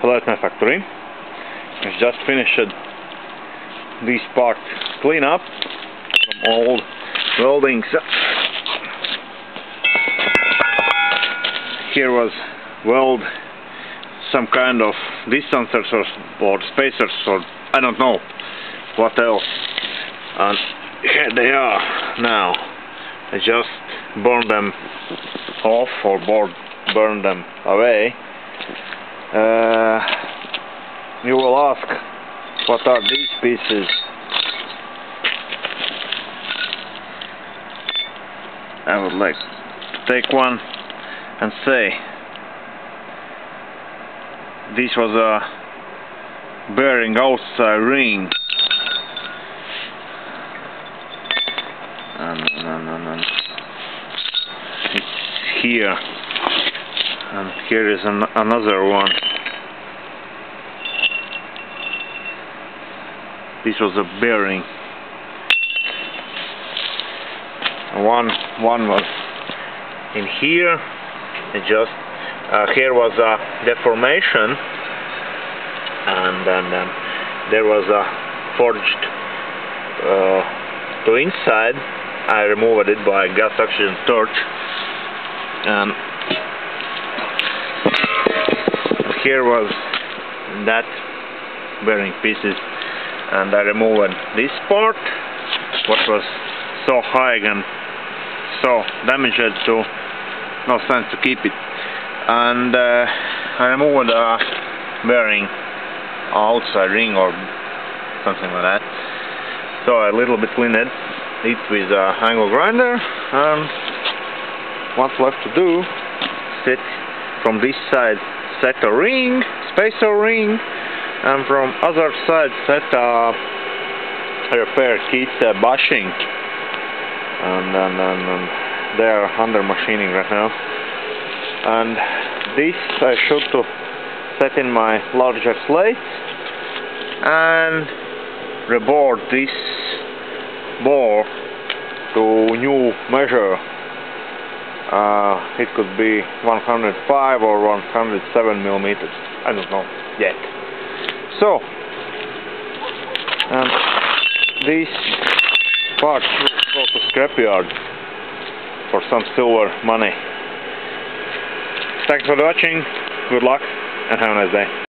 plate manufacturing. I just finished this part clean up from old weldings. Here was weld some kind of distancers or spacers or I don't know what else, and here they are now. I just burned them off or burn them away. You will ask, what are these pieces? I would like to take one and say this was a bearing outside ring, and it's here, and here is another one. This was a bearing. One was in here. It just here was a deformation, and then there was a forged to inside. I removed it by gas oxygen torch, and here was that bearing pieces, and I removed this part, what was so high and so damaged to no sense to keep it, and I removed a bearing outside ring or something like that. So I little bit cleaned it with a angle grinder, and what's left to do, set from this side set a ring, spacer ring, and from other side set a repair kit bushing, and they are under machining right now. And this I should to set in my larger slate and reboard this bore to new measure. It could be 105 or 107 millimeters. I don't know yet. So, these parts will go to scrapyard for some silver money. Thanks for watching, good luck, and have a nice day.